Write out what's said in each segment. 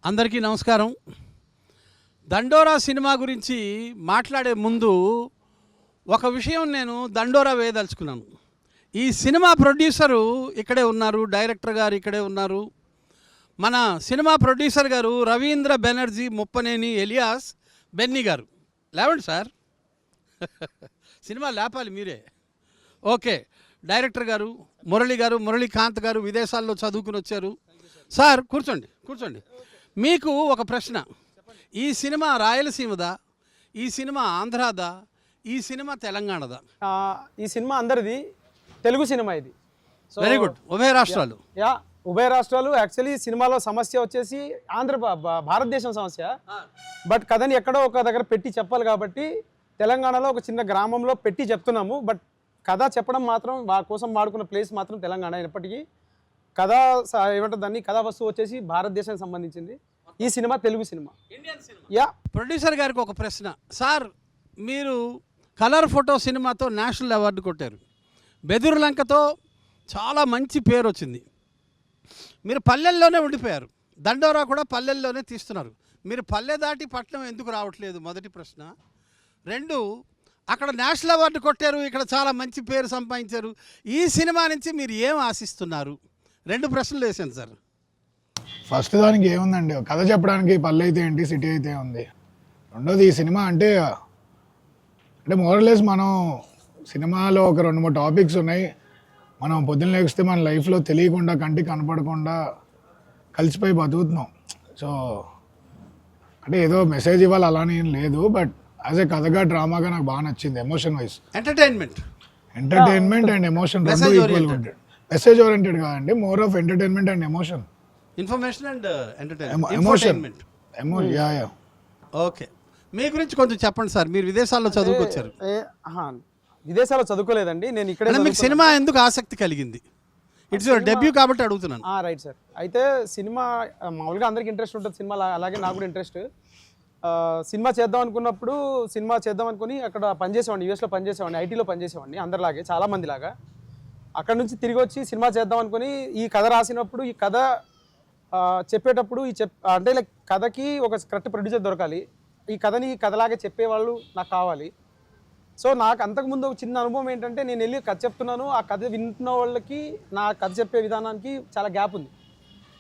అందరికీ నమస్కారం. దండోరా సినిమా గురించి మాట్లాడే ముందు ఒక విషయం నేను దండోరా వేయదలుచుకున్నాను. ఈ సినిమా ప్రొడ్యూసరు ఇక్కడే ఉన్నారు, డైరెక్టర్ గారు ఇక్కడే ఉన్నారు. మన సినిమా ప్రొడ్యూసర్ గారు రవీంద్ర బెనర్జీ ముప్పనేని ఎలియాస్ బెన్నీ గారు. లేవండి సార్, సినిమా లేపాలి మీరే. ఓకే, డైరెక్టర్ గారు మురళీకాంత్ గారు విదేశాల్లో చదువుకుని వచ్చారు. సార్ కూర్చోండి. మీకు ఒక ప్రశ్న, ఈ సినిమా రాయలసీమదా, ఈ సినిమా ఆంధ్రాదా, ఈ సినిమా తెలంగాణదా? ఈ సినిమా అందరిది, తెలుగు సినిమా ఇది. Very good. ఉభయ రాష్ట్రాలు. ఉభయ రాష్ట్రాలు. యాక్చువల్లీ సినిమాలో సమస్య వచ్చేసి భారతదేశం సమస్య, బట్ కథని ఎక్కడో ఒక దగ్గర పెట్టి చెప్పాలి కాబట్టి తెలంగాణలో ఒక చిన్న గ్రామంలో పెట్టి చెప్తున్నాము. బట్ కథ చెప్పడం మాత్రం కోసం వాడుకున్న ప్లేస్ మాత్రం తెలంగాణ అయినప్పటికీ కథ ఏమంటారు దాన్ని, కథా వస్తువు వచ్చేసి భారతదేశానికి సంబంధించింది. ఈ సినిమా తెలుగు సినిమా. ప్రొడ్యూసర్ గారికి ఒక ప్రశ్న. సార్, మీరు కలర్ ఫోటో సినిమాతో నేషనల్ అవార్డు కొట్టారు, బెదురులంకతో చాలా మంచి పేరు వచ్చింది. మీరు పల్లెల్లోనే ఉండిపోయారు, దండోరా కూడా పల్లెల్లోనే తీస్తున్నారు. మీరు పల్లె దాటి పట్నం ఎందుకు రావట్లేదు? మొదటి ప్రశ్న. రెండు, అక్కడ నేషనల్ అవార్డు కొట్టారు, ఇక్కడ చాలా మంచి పేరు సంపాదించారు. ఈ సినిమా నుంచి మీరు ఏం ఆశిస్తున్నారు? రెండు ప్రశ్నలు వేసాను సార్. ఫస్ట్ దానికి ఏముందండి, కథ చెప్పడానికి పల్లె అయితే ఏంటి, సిటీ అయితే ఉంది. రెండోది, ఈ సినిమా అంటే మోరలెస్ మనం సినిమాలో ఒక 2-3 టాపిక్స్ ఉన్నాయి. మనం పొద్దున్న లేస్తే మన లైఫ్లో తెలియకుండా, కంటికి కనపడకుండా కలిసిపోయి బతుకుతున్నాం. సో అంటే ఏదో మెసేజ్ ఇవ్వాలి అలానే ఏం లేదు, బట్ యాజ్ ఏ కథగా, డ్రామాగా నాకు బాగా నచ్చింది. Emotion wise entertainment and emotion రెండు ఈక్వల్గా ఉంటాయి. మెసేజ్ ఓరియంటెడ్ కాదండి, more of entertainment and emotion. Information and entertainment. Okay, మీ గురించి కొంచెం చెప్పండి సార్. మీరు విదేశాల్లో చదువుకొచ్చారు. విదేశాల్లో చదువుకోలేదండి, నేను ఇక్కడ. మీకు సినిమా ఎందుకు ఆసక్తి కలిగింది? ఇట్స్ యువర్ డెబ్యూ కాబట్టి అడుగుతున్నాను. Right sir. అయితే సినిమా మామూలుగా అందరికి ఇంట్రెస్ట్ ఉంటుంది సినిమా, అలాగే నాకు కూడా ఇంట్రెస్ట్. సినిమా చేద్దాం అనుకున్నప్పుడు సినిమా చేద్దాం అనుకుని అక్కడ పనిచేసేవాడిని, యూఎస్లో పనిచేసేవాడిని, ఐటీలో పనిచేసేవాడిని అందరిలాగే, చాలామంది లాగా. అక్కడ నుంచి తిరిగి వచ్చి సినిమా చేద్దాం అనుకుని ఈ కథ రాసినప్పుడు, ఈ కథ చెప్పేటప్పుడు అంటే లైక్ కథకి ఒక కరెక్ట్ ప్రొడ్యూసర్ దొరకాలి, ఈ కథని కథలాగే చెప్పేవాళ్ళు నాకు కావాలి. సో నాకు అంతకుముందు ఒక చిన్న అనుభవం ఏంటంటే, నేను వెళ్ళి కథ చెప్తున్నాను, ఆ కథ వింటున్న వాళ్ళకి నా కథ చెప్పే విధానానికి చాలా గ్యాప్ ఉంది.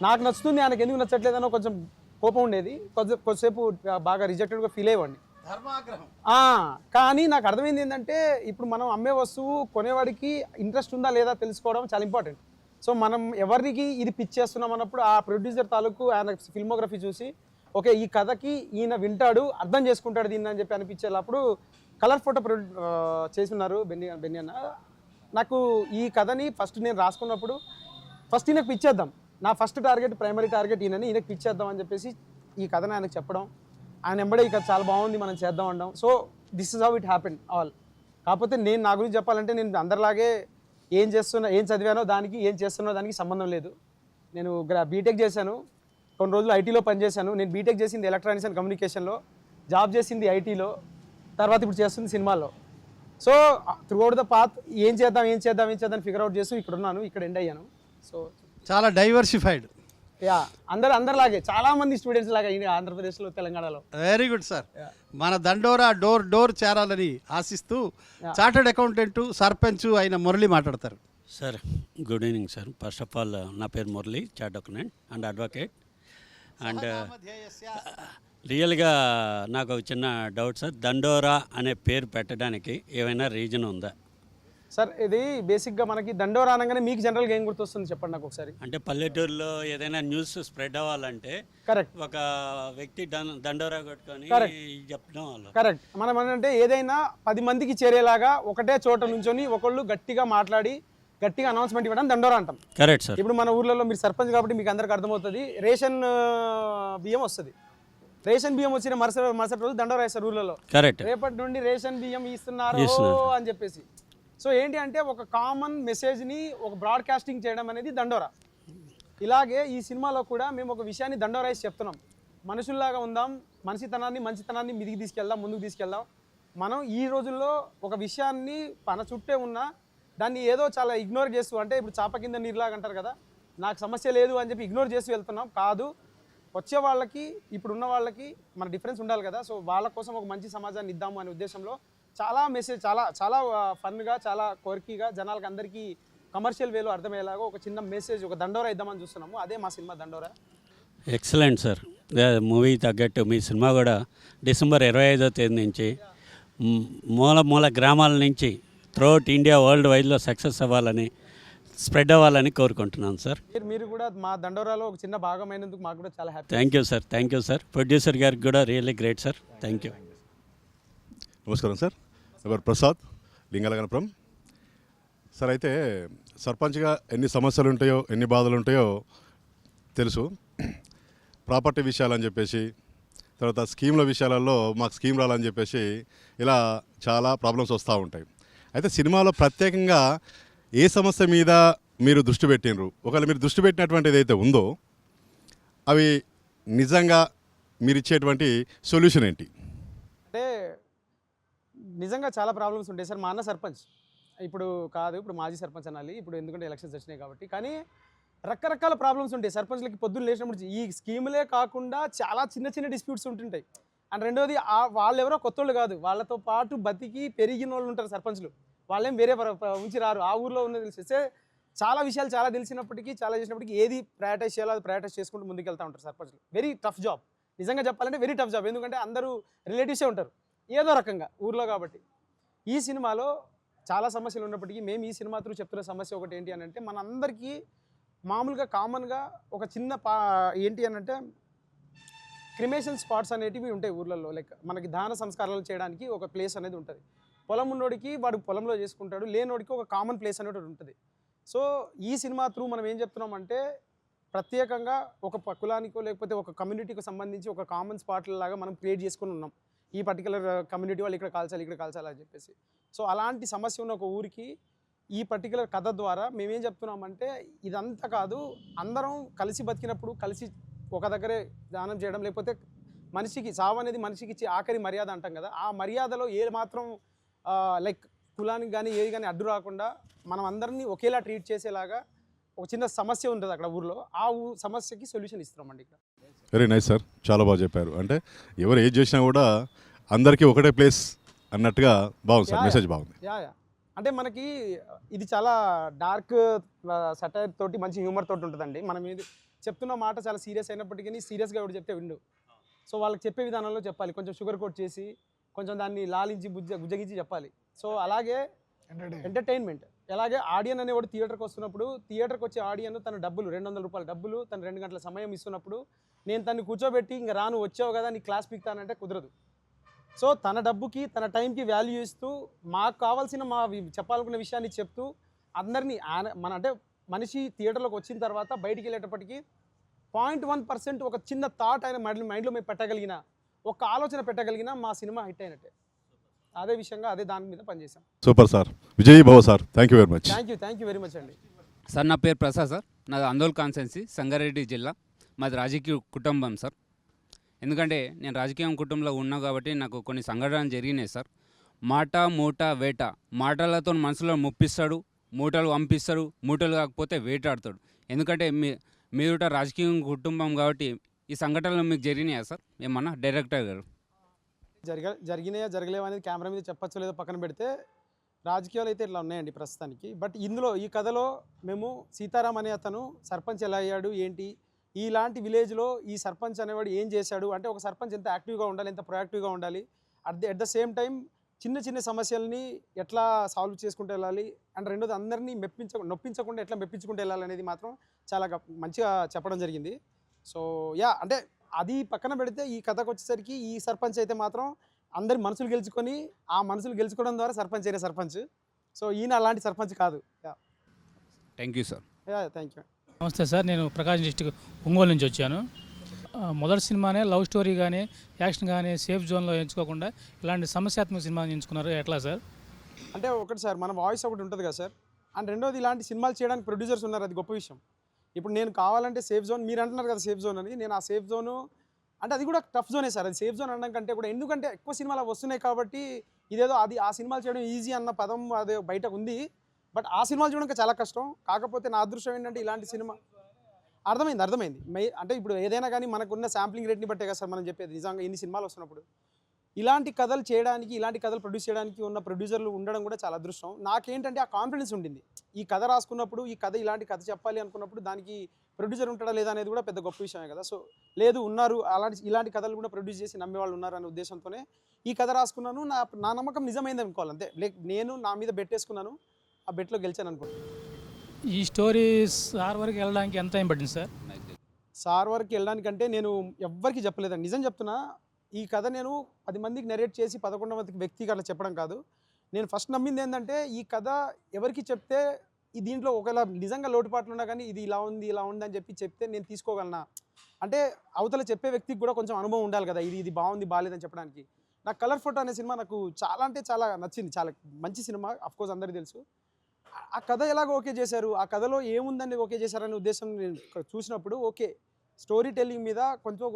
నాకు నచ్చుతుంది, ఆయనకు ఎందుకు నచ్చట్లేదనో కొంచెం కోపం ఉండేది. కొద్దిసేపు బాగా రిజెక్టెడ్గా ఫీల్ అయ్యేవాడిని. కానీ నాకు అర్థమైంది ఏంటంటే, ఇప్పుడు మనం అమ్మే వస్తువు కొనేవాడికి ఇంట్రెస్ట్ ఉందా లేదా తెలుసుకోవడం చాలా ఇంపార్టెంట్. సో మనం ఎవరికి ఇది పిచ్ చేస్తున్నాం అన్నప్పుడు ఆ ప్రొడ్యూసర్ తాలూకు ఆయన ఫిల్మోగ్రఫీ చూసి, ఓకే ఈ కథకి ఈయన వింటాడు, అర్థం చేసుకుంటాడు దీన్ని అని చెప్పి అనిపించేటప్పుడు కలర్ ఫోటో చేస్తున్నారు బెన్నీ అన్న. నాకు ఈ కథని ఫస్ట్ నేను రాసుకున్నప్పుడు ఫస్ట్ ఈయనకు పిచ్ చేద్దాం, నా ఫస్ట్ టార్గెట్, ప్రైమరీ టార్గెట్ ఈయనకు పిచ్ చేద్దాం అని చెప్పేసి ఈ కథని ఆయనకు చెప్పడం, ఆయన వెంబడే ఈ కథ చాలా బాగుంది మనం చేద్దాం అనడం. So this is how it happen all. కాకపోతే నేను నా గురించి చెప్పాలంటే, నేను అందరిలాగే ఏం చదివానో దానికి, ఏం చేస్తున్నో దానికి సంబంధం లేదు. నేను బీటెక్ చేశాను, కొన్ని రోజులు ఐటీలో పనిచేశాను. నేను బీటెక్ చేసింది ఎలక్ట్రానిక్స్ అండ్ కమ్యూనికేషన్లో, జాబ్ చేసింది ఐటీలో, తర్వాత ఇప్పుడు చేస్తుంది సినిమాలో. సో త్రూఅవుట్ ద పాత్ ఏం చేద్దాం ఫిగర్ అవుట్ చేస్తూ ఇక్కడ ఉన్నాను, ఇక్కడ ఎండ్ అయ్యాను. సో చాలా డైవర్సిఫైడ్. అందరిలాగే చాలా మంది స్టూడెంట్స్ లాగా ఆంధ్రప్రదేశ్లో, తెలంగాణలో. Very good sir. మన దండోరా డోర్ చేరాలని ఆశిస్తూ చార్టర్డ్ అకౌంటెంట్, సర్పంచ్ అయిన మురళి మాట్లాడతారు. Sir good evening sir. First of all నా పేరు Murali, chartered accountant and advocate. And రియల్గా నాకు ఒక చిన్న డౌట్ సార్, దండోరా అనే పేరు పెట్టడానికి ఏమైనా రీజన్ ఉందా సార్? ఇది బేసిక్గా మనకి దండోరా అనగానే మీకు జనరల్గా ఏం గుర్తొస్తుంది చెప్పండి నాకు ఒకసారి. అంటే పల్లెటూరులో ఏదైనా న్యూస్ స్ప్రెడ్ అవ్వాలంటే కరెక్ట్, ఒక వ్యక్తి దండోరా కొట్టుకొని చెప్పడం వల్ల. కరెక్ట్. మనం ఏంటంటే ఏదైనా 10 మందికి చేరేలాగా ఒకటే చోట నుంచొని ఒకళ్ళు గట్టిగా మాట్లాడి గట్టిగా అనౌన్స్మెంట్ ఇవ్వడం దండోరా అంటాం. Correct sir. ఇప్పుడు మన ఊర్లలో మీరు సర్పంచ్ కాబట్టి మీకు అందరికి అర్థమవుతుంది, రేషన్ బియ్యం వస్తుంది. రేషన్ బియ్యం వచ్చిన మరుసటి రోజు దండోరా వేస్తారు ఊర్లలో. కరెక్ట్. రేపటి నుండి రేషన్ బియ్యం ఇస్తున్నారు అని చెప్పేసి. సో ఏంటి అంటే, ఒక కామన్ మెసేజ్ని ఒక బ్రాడ్కాస్టింగ్ చేయడం అనేది దండోరా. ఇలాగే ఈ సినిమాలో కూడా మేము ఒక విషయాన్ని దండోరా చెప్తున్నాం. మనుషుల్లాగా ఉందాం, మంచితనాన్ని మీదికి తీసుకెళ్దాం, ముందుకు తీసుకెళ్దాం. మనం ఈ రోజుల్లో ఒక విషయాన్ని మన చుట్టే ఉన్న దాన్ని ఏదో చాలా ఇగ్నోర్ చేస్తూ, అంటే ఇప్పుడు చాప కింద నీరులాగా అంటారు కదా, నాకు సమస్య లేదు అని చెప్పి ఇగ్నోర్ చేస్తూ వెళ్తున్నాం. కాదు, వచ్చే వాళ్ళకి ఇప్పుడున్న వాళ్ళకి మన డిఫరెన్స్ ఉండాలి కదా. సో వాళ్ళ కోసం ఒక మంచి సమాజాన్ని ఇద్దాము అనే ఉద్దేశంలో చాలా మెసేజ్ చాలా చాలా ఫన్గా చాలా కోరికగా జనాలకు అందరికీ కమర్షియల్ వేలో అర్థమయ్యేలాగా ఒక చిన్న మెసేజ్ ఒక దండోరా ఇద్దామని చూస్తున్నాము. అదే మా సినిమా దండోరా. Excellent sir. మూవీ తగ్గట్టు మీ సినిమా కూడా డిసెంబర్ 25వ తేదీ నుంచి మూల మూల గ్రామాల నుంచి త్రూఅవుట్ ఇండియా వరల్డ్ వైడ్లో సక్సెస్ అవ్వాలని స్ప్రెడ్ అవ్వాలని కోరుకుంటున్నాను సార్. మీరు కూడా మా దండోరాలో ఒక చిన్న భాగమైనందుకు మాకు కూడా చాలా happy. Thank you sir. Producer గారికి కూడా really great sir. Thank you. నమస్కారం సార్. ఎవరు ప్రసాద్ లింగలగనపురం సార్. అయితే సర్పంచ్గా ఎన్ని సమస్యలు ఉంటాయో ఎన్ని బాధలు ఉంటాయో తెలుసు. ప్రాపర్టీ విషయాలని చెప్పేసి, తర్వాత స్కీమ్ల విషయాలలో మాకు స్కీమ్ రాలని చెప్పేసి ఇలా చాలా ప్రాబ్లమ్స్ వస్తూ ఉంటాయి. అయితే సినిమాలో ప్రత్యేకంగా ఏ సమస్య మీద మీరు దృష్టి పెట్టినరు, ఒకవేళ మీరు దృష్టి పెట్టినటువంటి ఏదైతే ఉందో అవి నిజంగా మీరు ఇచ్చేటువంటి సొల్యూషన్ ఏంటి? అంటే నిజంగా చాలా ప్రాబ్లమ్స్ ఉంటాయి సార్. మా అన్న సర్పంచ్ ఇప్పుడు మాజీ సర్పంచ్ అనాలి ఇప్పుడు, ఎందుకంటే ఎలక్షన్స్ వచ్చినాయి కాబట్టి. కానీ రకరకాల ప్రాబ్లమ్స్ ఉంటాయి సర్పంచ్లకి. పొద్దున్న లేచినప్పుడు ఈ స్కీములే కాకుండా చాలా చిన్న చిన్న డిస్ప్యూట్స్ ఉంటుంటాయి. అండ్ రెండోది వాళ్ళు ఎవరో కొత్తోళ్ళు కాదు, వాళ్ళతో పాటు బతికి పెరిగిన వాళ్ళు ఉంటారు సర్పంచ్లు. వాళ్ళేం వేరే ఉంచి రారు, ఆ ఊర్లో ఉన్నది తెలిసేస్తే చాలా విషయాలు చాలా తెలిసినప్పటికీ చాలా చేసినప్పటికీ ఏది ప్రయారిటైజ్ చేయాలో అది ప్రయారిటైజ్ చేసుకుంటూ ముందుకు వెళ్తూ ఉంటారు సర్పంచ్లు. వెరీ టఫ్ జాబ్, నిజంగా చెప్పాలంటే వెరీ టఫ్ జాబ్. ఎందుకంటే అందరూ రిలేటివ్సే ఉంటారు ఏదో రకంగా ఊర్లో కాబట్టి. ఈ సినిమాలో చాలా సమస్యలు ఉన్నప్పటికీ మేము ఈ సినిమా త్రూ చెప్తున్న సమస్య ఒకటి ఏంటి అని అంటే, మనందరికీ మామూలుగా కామన్గా ఒక చిన్న ఏంటి అని అంటే క్రిమేషన్ స్పాట్స్ అనేటివి ఉంటాయి ఊర్లలో. లైక్ మనకి దాన సంస్కారాలు చేయడానికి ఒక ప్లేస్ అనేది ఉంటుంది. పొలం ఉన్నోడికి వాడు పొలంలో చేసుకుంటాడు, లేనోడికి ఒక కామన్ ప్లేస్ అనేది ఉంటుంది. సో ఈ సినిమా త్రూ మనం ఏం చెప్తున్నామంటే, ప్రత్యేకంగా ఒక కులానికో లేకపోతే ఒక కమ్యూనిటీకి సంబంధించి ఒక కామన్ స్పాట్ లాగా మనం క్రియేట్ చేసుకుని ఉన్నాం. ఈ పర్టికులర్ కమ్యూనిటీ వాళ్ళు ఇక్కడ కాల్చాలి అని చెప్పేసి. సో అలాంటి సమస్య ఉన్న ఒక ఊరికి ఈ పర్టికులర్ కథ ద్వారా మేమేం చెప్తున్నామంటే, ఇదంతా కాదు, అందరం కలిసి బతికినప్పుడు కలిసి ఒక దగ్గరే దానం చేయడం, లేకపోతే మనిషికి సావు అనేది మనిషికి ఇచ్చే ఆఖరి మర్యాద అంటాం కదా, ఆ మర్యాదలో ఏ మాత్రం లైక్ కులానికి కానీ ఏది కానీ అడ్డు రాకుండా మనం అందరినీ ఒకేలా ట్రీట్ చేసేలాగా ఒక చిన్న సమస్య ఉంటుంది అక్కడ ఊర్లో. ఆ సమస్యకి సొల్యూషన్ ఇస్తున్నామండి ఇక్కడ. వెరీ నైస్ సార్, చాలా బాగా చెప్పారు. అంటే ఎవరు ఏది చేసినా కూడా అందరికీ ఒకటే ప్లేస్ అన్నట్టుగా బాగుంది సార్, మెసేజ్ బాగుంది. అంటే మనకి ఇది చాలా డార్క్ సటైర్ తోటి మంచి హ్యూమర్ తోటి ఉంటుందండి. మనం ఇది చెప్తున్న మాట చాలా సీరియస్ అయినప్పటికీ సీరియస్గా ఎవరు చెప్తే విండు. సో వాళ్ళకి చెప్పే విధానంలో చెప్పాలి, కొంచెం షుగర్ కోట్ చేసి కొంచెం దాన్ని లాలించి గుజ్జగించి చెప్పాలి. సో అలాగే ఎంటర్టైన్మెంట్, అలాగే ఆడియన్ అనేవాడు థియేటర్కి వస్తున్నప్పుడు, థియేటర్కి వచ్చే ఆడియన్ తన డబ్బులు 200 రూపాయల డబ్బులు తన 2 గంటల సమయం ఇస్తున్నప్పుడు నేను తను కూర్చోబెట్టి ఇంకా రాను వచ్చావు కదా నీ క్లాస్ పీక్తానంటే కుదరదు. సో తన డబ్బుకి తన టైంకి వాల్యూ ఇస్తూ మాకు కావాల్సిన మా చెప్పాలనుకున్న విషయాన్ని చెప్తూ అందరినీ అంటే మనిషి థియేటర్లోకి వచ్చిన తర్వాత బయటికి వెళ్ళేటప్పటికి 0.1% ఒక చిన్న థాట్ ఆయన మైండ్లో మేము పెట్టగలిగిన, ఒక ఆలోచన పెట్టగలిగిన మా సినిమా హిట్ అయినట్టే. అదే విషయంగా అదే దాని మీద పనిచేసాం. సూపర్ సార్, విజయ్ భవ sir, thank you very much. Thank you very much అండి. సార్ నా పేరు ప్రసాద్ సార్, నాది అందోల్ కాన్స్టెన్సీ, సంగారెడ్డి జిల్లా. మాది రాజకీయ కుటుంబం సార్. ఎందుకంటే నేను రాజకీయ కుటుంబంలో ఉన్నా కాబట్టి నాకు కొన్ని సంఘటనలు జరిగినాయి సార్. మాట మూట వేట, మాటలతో మనసులో ముప్పిస్తాడు, మూటలు పంపిస్తాడు, మూటలు కాకపోతే వేటాడతాడు. ఎందుకంటే మీరు రాజకీయ కుటుంబం కాబట్టి ఈ సంఘటనలు మీకు జరిగినాయా సార్ ఏమన్నా డైరెక్టర్ గారు? జరిగినాయా జరగలేవా అనేది కెమెరా మీద చెప్పచ్చు లేదో పక్కన పెడితే, రాజకీయాలు అయితే ఇట్లా ఉన్నాయండి ప్రస్తుతానికి. బట్ ఇందులో ఈ కథలో మేము సీతారాం అనే అతను సర్పంచ్ ఎలా అయ్యాడు ఏంటి, ఇలాంటి విలేజ్లో ఈ సర్పంచ్ అనేవాడు ఏం చేశాడు అంటే, ఒక సర్పంచ్ ఎంత యాక్టివ్గా ఉండాలి, ఎంత ప్రొయాక్టివ్గా ఉండాలి, అట్ ద సేమ్ టైం చిన్న చిన్న సమస్యల్ని ఎట్లా సాల్వ్ చేసుకుంటూ వెళ్ళాలి, అండ్ రెండోది అందరినీ నొప్పించకుండా ఎట్లా మెప్పించుకుంటూ వెళ్ళాలి అనేది మాత్రం చాలా మంచిగా చెప్పడం జరిగింది. సో అంటే అది పక్కన పెడితే ఈ కథకు వచ్చేసరికి ఈ సర్పంచ్ అయితే మాత్రం అందరి మనసులు గెలుచుకొని ఆ మనసులు గెలుచుకోవడం ద్వారా సర్పంచ్ అయిన సర్పంచ్. సో ఈయన అలాంటి సర్పంచ్ కాదు. Thank you sir. Thank you. నమస్తే సార్, నేను ప్రకాశం డిస్ట్రిక్ట్ ఒంగోలు నుంచి వచ్చాను. మొదటి సినిమానే లవ్ స్టోరీ కానీ యాక్షన్ కానీ సేఫ్ జోన్లో ఎంచుకోకుండా ఇలాంటి సమస్యాత్మక సినిమాని ఎంచుకున్నారు, ఎట్లా సార్? అంటే ఒకటి సార్, మన వాయిస్ ఒకటి ఉంటుంది కదా సార్, అండ్ రెండోది ఇలాంటి సినిమాలు చేయడానికి ప్రొడ్యూసర్స్ ఉన్నారు, అది గొప్ప విషయం. ఇప్పుడు నేను కావాలంటే సేఫ్ జోన్, మీరు అంటున్నారు కదా సేఫ్ జోన్ అని, నేను ఆ సేఫ్ జోను అంటే అది కూడా టఫ్ జోనే సార్. అది సేఫ్ జోన్ అనడం కంటే కూడా, ఎందుకంటే ఎక్కువ సినిమాలు వస్తున్నాయి కాబట్టి ఇదేదో అది ఆ సినిమాలు చేయడం ఈజీ అన్న పదం అదే బయటకు ఉంది. బట్ ఆ సినిమాలు చూడడానికి చాలా కష్టం. కాకపోతే నా అదృష్టం ఏంటంటే ఇలాంటి సినిమా అర్థమైంది అంటే ఇప్పుడు ఏదైనా కానీ మనకున్న శాంప్లింగ్ రేట్ని బట్టే కదా సార్ మనం చెప్పేది. నిజంగా ఇన్ని సినిమాలు వస్తున్నప్పుడు ఇలాంటి కథలు చేయడానికి, ఇలాంటి కథలు ప్రొడ్యూస్ చేయడానికి ఉన్న ప్రొడ్యూసర్లు ఉండడం కూడా చాలా అదృష్టం. నాకేంటంటే ఆ కాన్ఫిడెన్స్ ఉండింది. ఈ కథ రాసుకున్నప్పుడు, ఈ కథ ఇలాంటి కథ చెప్పాలి అనుకున్నప్పుడు దానికి ప్రొడ్యూసర్ ఉంటాడా లేదా అనేది కూడా పెద్ద గొప్ప విషయమే కదా. సో లేదు, ఉన్నారు ఇలాంటి కథలు కూడా ప్రొడ్యూస్ చేసి నమ్మేవాళ్ళు ఉన్నారు అనే ఉద్దేశంతోనే ఈ కథ రాసుకున్నాను. నా నమ్మకం నిజమైంది అనుకోవాలి అంతే. నేను నా మీద బెట్టేసుకున్నాను, ఆ బెట్లో గెలిచాను అనుకుంటున్నాను. ఈ స్టోరీ సార్ వరకు వెళ్ళడానికి ఎంత టైం పట్టింది సార్? సార్ వరకు వెళ్ళడానికంటే నేను ఎవ్వరికి చెప్పలేదండి, నిజం చెప్తున్నా. ఈ కథ నేను 10 మందికి నెరేట్ చేసి 11వ వ్యక్తికి అట్లా చెప్పడం కాదు. నేను ఫస్ట్ నమ్మింది ఏంటంటే ఈ కథ ఎవరికి చెప్తే దీంట్లో ఒకవేళ నిజంగా లోటుపాట్లు ఉన్నా కానీ ఇది ఇలా ఉంది అని చెప్పి చెప్తే నేను తీసుకోగలనా, అంటే అవతల చెప్పే వ్యక్తికి కూడా కొంచెం అనుభవం ఉండాలి కదా, ఇది బాగుంది బాగాలేదని చెప్పడానికి. నాకు కలర్ ఫోటో అనే సినిమా నాకు చాలా అంటే చాలా నచ్చింది. చాలా మంచి సినిమా, అఫ్కోర్స్ అందరికీ తెలుసు. ఆ కథ ఎలాగ ఓకే చేశారు, ఆ కథలో ఏముందని ఓకే చేశారనే ఉద్దేశం నేను చూసినప్పుడు ఓకే స్టోరీ టెల్లింగ్ మీద కొంచెం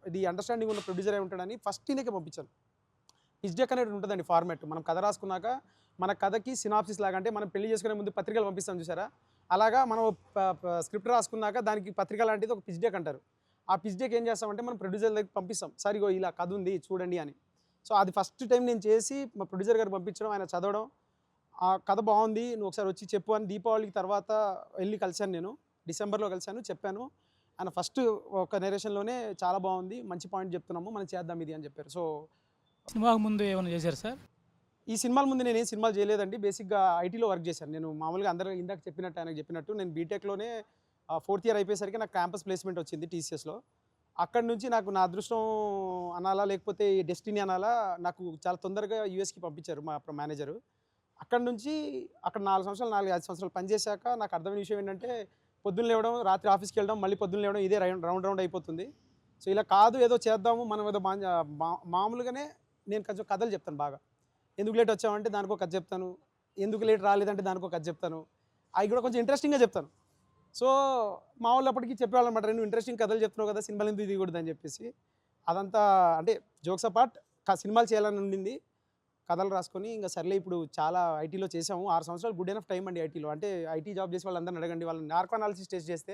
ఇది అండర్స్టాండింగ్ ఉన్న ప్రొడ్యూసర్ అయి ఉంటాడని ఫస్ట్ ఈయనకే పంపించాను. పిచ్ డెక్ అనేది ఉంటుందండి ఫార్మాట్. మనం కథ రాసుకున్నాక మన కథకి సినాప్సిస్ లాగా, అంటే మనం పెళ్లి చేసుకునే ముందు పత్రికలు పంపిస్తాం చూసారా, అలాగా మనం స్క్రిప్ట్ రాసుకున్నాక దానికి పత్రిక లాంటిది ఒక పిచ్ డెక్ అంటారు. ఆ పిచ్ డెక్ ఏం చేస్తామంటే మనం ప్రొడ్యూసర్ దగ్గరికి పంపిస్తాం, సరిగో ఇలా కథ ఉంది చూడండి అని. సో అది ఫస్ట్ టైం నేను చేసి మా ప్రొడ్యూసర్ గారు పంపించడం, ఆయన చదవడం, ఆ కథ బాగుంది నువ్వు ఒకసారి వచ్చి చెప్పు అని దీపావళికి తర్వాత వెళ్ళి కలిశాను. నేను డిసెంబర్లో కలిశాను, చెప్పాను. ఆయన ఫస్ట్ ఒక నెరేషన్లోనే చాలా బాగుంది, మంచి పాయింట్ చెప్తున్నాము, మనం చేద్దాం ఇది అని చెప్పారు. సో సినిమాకు ముందు ఏమైనా చేశారు సార్? ఈ సినిమాల ముందు నేను ఏం సినిమాలు చేయలేదండి. బేసిక్గా ఐటీలో వర్క్ చేశాను నేను. మామూలుగా అందరూ ఇందాక చెప్పినట్టు, ఆయనకు చెప్పినట్టు నేను బీటెక్లోనే 4th ఇయర్ అయిపోయేసరికి నాకు క్యాంపస్ ప్లేస్మెంట్ వచ్చింది టీసీఎస్లో. అక్కడి నుంచి నాకు నా అదృష్టం అనాలా లేకపోతే డెస్టినీ అనాలా, నాకు చాలా తొందరగా యూఎస్కి పంపించారు మా మేనేజరు. అక్కడ నుంచి అక్కడ 4 5 సంవత్సరాలు పనిచేశాక నాకు అర్థమైన విషయం ఏంటంటే పొద్దున్న లేవడం, రాత్రి ఆఫీస్కి వెళ్ళడం, మళ్ళీ పొద్దున్న లేవడం, ఇదే రౌండ్ అయిపోతుంది. సో ఇలా కాదు, ఏదో చేద్దాము మనం, ఏదో మామూలుగానే నేను కొంచెం కథలు చెప్తాను బాగా. ఎందుకు లేట్ వచ్చామంటే దానికో కథ చెప్తాను, ఎందుకు లేట్ రాలేదంటే దానికో కథ చెప్తాను, అవి కూడా కొంచెం ఇంట్రెస్టింగ్గా చెప్తాను. సో మా వాళ్ళు అప్పటికి చెప్పేవాళ్ళు అనమాట, నువ్వు ఇంట్రెస్టింగ్ కథలు చెప్తున్నావు కదా, సినిమాలు ఎందుకు దిగకూడదు అని చెప్పేసి. అదంతా అంటే జోక్స్ అపార్ట్, సినిమాలు చేయాలని ఉండింది. కథలు రాసుకొని ఇంకా సర్లే ఇప్పుడు చాలా ఐటీలో చేసాము. 6 సంవత్సరాలు గుడ్ ఎనఫ్ టైం అండి ఐటీలో. అంటే ఐటీ జాబ్ చేసే వాళ్ళందరిని అడగండి, వాళ్ళని నార్కో అనాలిసిస్ టెస్ట్ చేస్తే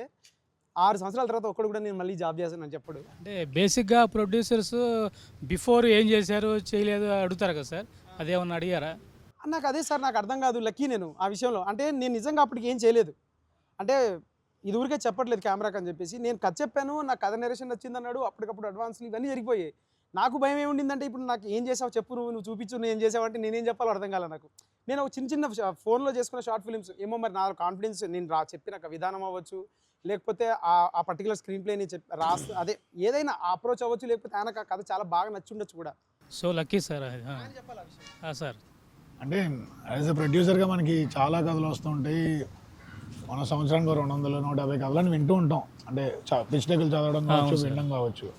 6 సంవత్సరాల తర్వాత ఒక్కడు కూడా నేను మళ్ళీ జాబ్ చేస్తాను అని చెప్పడు. అంటే బేసిక్గా ప్రొడ్యూసర్స్ బిఫోర్ ఏం చేశారు చేయలేదు అడుగుతారు కదా సార్, అదేమన్నా అడిగారా? నాకు అదే సార్, నాకు అర్థం కాదు, లక్కీ నేను ఆ విషయంలో. అంటే నేను నిజంగా అప్పటికి ఏం చేయలేదు, అంటే ఇది ఊరికే చెప్పట్లేదు కెమెరాకి అని చెప్పేసి. నేను కథ చెప్పాను, నాకు కథ నెరేషన్ వచ్చిందన్నాడు, అప్పటికప్పుడు అడ్వాన్స్లు ఇవన్నీ జరిగిపోయాయి. నాకు భయం ఏముండిందంటే ఇప్పుడు నాకు ఏం చేసావు చెప్పు, నువ్వు చూపించు, నువ్వు ఏం చేసావు అంటే నేనేం చెప్పాలో అర్థం కాలే నాకు. నేను ఒక చిన్న ఫోన్లో చేసుకున్న షార్ట్ ఫిల్మ్స్ ఏమో, మరి నా కాన్ఫిడెన్స్ నేను చెప్పిన విధానం అవ్వచ్చు, లేకపోతే ఆ పర్టికులర్ స్క్రీన్ ప్లేని అదే ఏదైనా అప్రోచ్ అవ్వచ్చు, లేకపోతే ఆయనకు ఆ కథ చాలా బాగా నచ్చుండొచ్చు కూడా. So lucky sir sir. అంటే యాజ్ ఎ ప్రొడ్యూసర్గా మనకి చాలా కథలు వస్తుంటాయి. మన సంవత్సరానికి 200 150 కథలను వింటూ ఉంటాం. అంటే పిచ్ డెక్లు చదవడం కావచ్చు, వినడం కావచ్చు.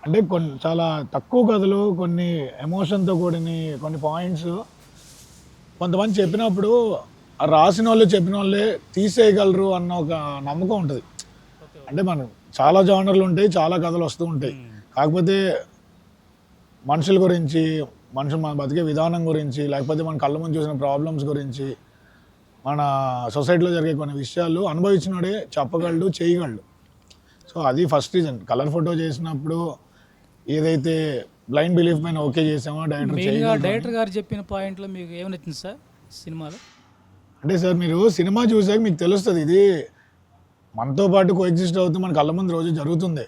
అంటే చాలా తక్కువ కథలు, కొన్ని ఎమోషన్తో కూడిన కొన్ని పాయింట్స్ కొంతమంది చెప్పినప్పుడు ఆ రాసిన వాళ్ళు చెప్పిన వాళ్ళే తీసేయగలరు అన్న ఒక నమ్మకం ఉంటుంది. అంటే మనం చాలా జానర్లు ఉంటాయి, చాలా కథలు వస్తూ ఉంటాయి. కాకపోతే మనుషుల గురించి, మన బతికే విధానం గురించి, లేకపోతే మన కళ్ళ ముందు చూసిన ప్రాబ్లమ్స్ గురించి, మన సొసైటీలో జరిగే కొన్ని విషయాలు అనుభవించినోడే చెప్పగలడు, చేయగలడు. సో అది ఫస్ట్ రీజన్. కలర్ ఫోటో చేసినప్పుడు ఏదైతే బ్లైండ్ బిలీఫ్ పైన ఓకే చేసామో డైరెక్టర్ గారు చెప్పిన పాయింట్లో మీకు ఏమనిచ్చింది సార్ సినిమాలో? అంటే సార్ మీరు సినిమా చూసాక మీకు తెలుస్తుంది, ఇది మనతో పాటు కోఎగ్జిస్ట్ అవుతూ మన కళ్ళ ముందు రోజు జరుగుతుంది.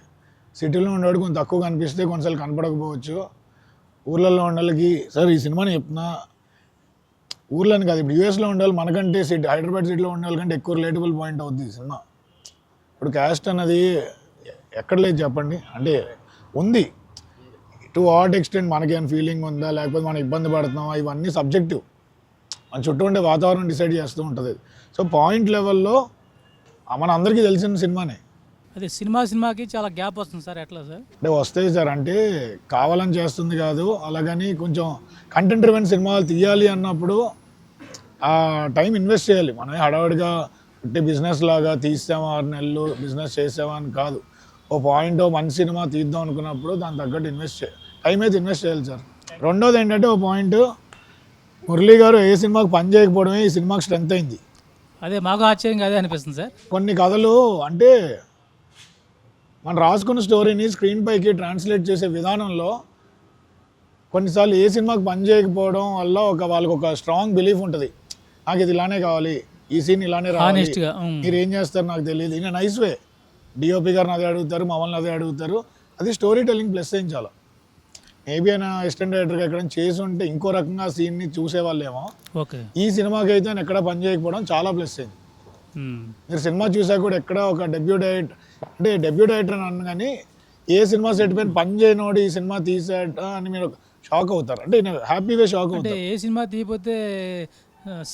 సిటీలో ఉండేవాడు కొంచెం తక్కువ కనిపిస్తే కొన్నిసార్లు కనపడకపోవచ్చు. ఊర్లలో ఉండే వాళ్ళకి సార్ ఈ సినిమాని చెప్తున్నా, ఊర్లోని కాదు, ఇప్పుడు యూఎస్లో ఉండే వాళ్ళు మనకంటే హైదరాబాద్ సిటీలో ఉండే వాళ్ళకంటే ఎక్కువ రిలేటబుల్ పాయింట్ అవుతుంది ఈ సినిమా. ఇప్పుడు క్యాస్ట్ అన్నది ఎక్కడ లేదు చెప్పండి, అంటే ఉంది. టు వాట్ ఎక్స్టెంట్ మనకేమైనా ఫీలింగ్ ఉందా, లేకపోతే మనం ఇబ్బంది పడుతున్నామా, ఇవన్నీ సబ్జెక్టివ్. మన చుట్టూ ఉండే వాతావరణం డిసైడ్ చేస్తూ ఉంటుంది. సో పాయింట్ లెవెల్లో మన అందరికీ తెలిసిన సినిమానే. అదే సినిమాకి చాలా గ్యాప్ వస్తుంది సార్, ఎట్లా సార్? అంటే వస్తాయి సార్, అంటే కావాలని చేస్తుంది కాదు, అలాగని కొంచెం కంటెంట్ డ్రివెన్ సినిమాలు తీయాలి అన్నప్పుడు ఆ టైం ఇన్వెస్ట్ చేయాలి. మనం హడావుడిగా అంటే బిజినెస్ లాగా తీసామా 6 నెలలు బిజినెస్ చేసామా అని కాదు. ఓ పాయింట్ మంచి సినిమా తీద్దాం అనుకున్నప్పుడు దాని తగ్గట్టు టైం అయితే ఇన్వెస్ట్ చేయాలి సార్. రెండోది ఏంటంటే ఓ పాయింట్, మురళీ గారు ఏ సినిమాకి పని చేయకపోవడమే ఈ సినిమాకి స్ట్రెంత్ అయింది. అదే మాకు ఆశ్చర్యంగా అదే అనిపిస్తుంది సార్. కొన్ని కథలు అంటే మనం రాసుకున్న స్టోరీని స్క్రీన్ పైకి ట్రాన్స్లేట్ చేసే విధానంలో కొన్నిసార్లు ఏ సినిమాకి పని చేయకపోవడం వల్ల వాళ్ళకి ఒక స్ట్రాంగ్ బిలీఫ్ ఉంటుంది, నాకు ఇది ఇలానే కావాలి, ఈ సీన్ ఇలానే రావాలి, హానెస్ట్గా మీరు ఏం చేస్తారు నాకు తెలియదు. ఇన్ నైస్ వే డిఓపి గారిని అదే అడుగుతారు, మమ్మల్ని అదే అడుగుతారు. అది స్టోరీ టెల్లింగ్ ప్లస్ ఏం చాలా. మేబీ ఆయన అసిస్టెంట్ డైరెక్టర్గా ఎక్కడ చేసి ఉంటే ఇంకో రకంగా సీన్ని చూసేవాళ్ళేమో. ఓకే. ఈ సినిమాకి అయితే ఆయన ఎక్కడ పని చేయకపోవడం చాలా ప్లస్ అయింది. మీరు సినిమా చూసాక కూడా ఎక్కడ ఒక డెబ్యూ డైరెక్టర్ అని అన్న కానీ ఏ సినిమా సెట్ పైన పని చేయనోడు ఈ సినిమా తీసాట అని మీరు షాక్ అవుతారు. అంటే హ్యాపీగా షాక్ అంటే అవుతారు. ఏ సినిమా తీయకపోతే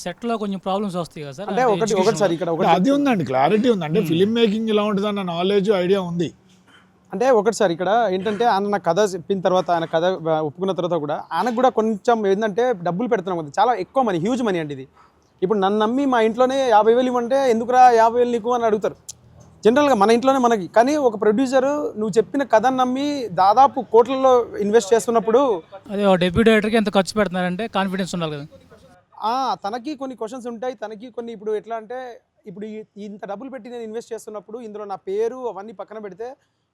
సెట్లో కొంచెం ప్రాబ్లమ్స్ వస్తాయి కదా సార్. అంటే ఒకటి సార్ ఇక్కడ ఒకటి అది ఉందండి, క్లారిటీ ఉంది. అంటే ఫిలిం మేకింగ్ ఇలా ఉంటుంది అన్న నాలెడ్జ్ ఐడియా ఉంది. అంటే ఒకటి సార్ ఇక్కడ ఏంటంటే ఆయన నా కథ చెప్పిన తర్వాత, ఆయన కథ ఒప్పుకున్న తర్వాత కూడా ఆయనకు కూడా కొంచెం ఏంటంటే డబ్బులు పెడుతున్నాం కదా, చాలా ఎక్కువ మనీ, హ్యూజ్ మనీ అండి ఇది. ఇప్పుడు నన్ను నమ్మి మా ఇంట్లోనే 50,000 ఇవ్వంటే ఎందుకురా 50,000 నీకు అని అడుగుతారు జనరల్గా మన ఇంట్లోనే మనకి. కానీ ఒక ప్రొడ్యూసర్ నువ్వు చెప్పిన కథను నమ్మి దాదాపు కోట్లలో ఇన్వెస్ట్ చేస్తున్నప్పుడు అదే డెబ్యూ డైరెక్టర్కి ఎంత ఖర్చు పెడుతున్నారంటే కాన్ఫిడెన్స్ ఉండాలి కదా. తనకి కొన్ని క్వశ్చన్స్ ఉంటాయి, తనకి కొన్ని ఇప్పుడు ఎట్లా అంటే ఇప్పుడు ఇంత డబ్బులు పెట్టి నేను ఇన్వెస్ట్ చేస్తున్నప్పుడు ఇందులో నా పేరు అవన్నీ పక్కన పెడితే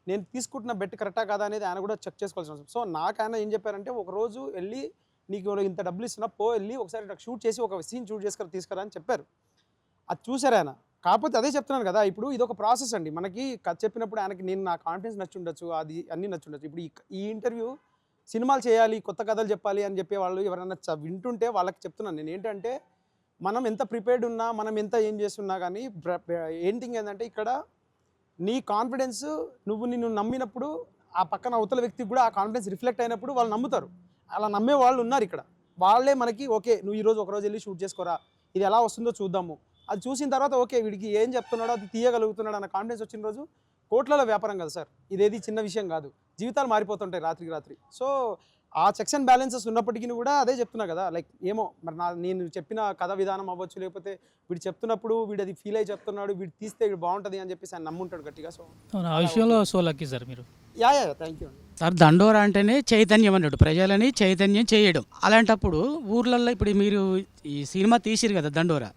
నేను తీసుకుంటున్న బెట్ కరెక్టా కాదా అనేది ఆయన కూడా చెక్ చేసుకోవాల్సిన అవసరం. సో నాకు ఆయన ఏం చెప్పారంటే, ఒకరోజు వెళ్ళి నీకు ఇంత డబ్బులు ఇస్తున్నా వెళ్ళి ఒకసారి నాకు షూట్ చేసి ఒక సీన్ షూట్ చేసుకొని తీసుకురా అని చెప్పారు. అది చూసారు ఆయన. కాకపోతే అదే చెప్తున్నాను కదా, ఇప్పుడు ఇది ఒక ప్రాసెస్ అండి. మనకి కథ చెప్పినప్పుడు ఆయనకి నా కాన్ఫిడెన్స్ నచ్చుండొచ్చు, అది అన్నీ నచ్చుండొచ్చు. ఇప్పుడు ఈ ఇంటర్వ్యూ సినిమాలు చేయాలి, కొత్త కథలు చెప్పాలి అని చెప్పే వాళ్ళు ఎవరైనా వింటుంటే వాళ్ళకి చెప్తున్నాను నేను ఏంటంటే, మనం ఎంత ప్రిపేర్డ్ ఉన్నా, మనం ఎంత ఏం చేస్తున్నా కానీ ఏం థింగ్ ఏంటంటే, ఇక్కడ నీ కాన్ఫిడెన్స్ నిన్ను నమ్మినప్పుడు ఆ పక్కన అవతల వ్యక్తికి కూడా ఆ కాన్ఫిడెన్స్ రిఫ్లెక్ట్ అయినప్పుడు వాళ్ళు నమ్ముతారు. అలా నమ్మే వాళ్ళు ఉన్నారు ఇక్కడ. వాళ్ళే మనకి ఓకే నువ్వు ఈరోజు ఒకరోజు వెళ్ళి షూట్ చేసుకోరా, ఇది ఎలా వస్తుందో చూద్దాము, అది చూసిన తర్వాత ఓకే వీడికి ఏం చెప్తున్నాడో అది తీయగలుగుతున్నాడు అన్న కాన్ఫిడెన్స్ వచ్చిన రోజు కోట్లలో వ్యాపారం కదా సార్. ఇదేది చిన్న విషయం కాదు, జీవితాలు మారిపోతుంటాయి రాత్రికి రాత్రి. సో ఆ చెక్స్ అండ్ బ్యాలెన్సెస్ ఉన్నప్పటికీ కూడా అదే చెప్తున్నా కదా, లైక్ ఏమో మరి నేను చెప్పిన కథ విధానం అవ్వచ్చు, లేకపోతే వీడు చెప్తున్నప్పుడు వీడు అది ఫీల్ అయ్యి చెప్తున్నాడు, వీడు తీస్తే వీడు బాగుంటుంది అని చెప్పేసి ఆయన నమ్ముంటాడు గట్టిగా. సో ఆ విషయంలో సో లక్కీ సార్ మీరు. Yeah thank you. సార్ దండోరా అంటేనే చైతన్యం అన్నాడు, ప్రజలని చైతన్యం చేయడం. అలాంటప్పుడు ఊర్లలో ఇప్పుడు మీరు ఈ సినిమా తీసిరు కదా దండోరా,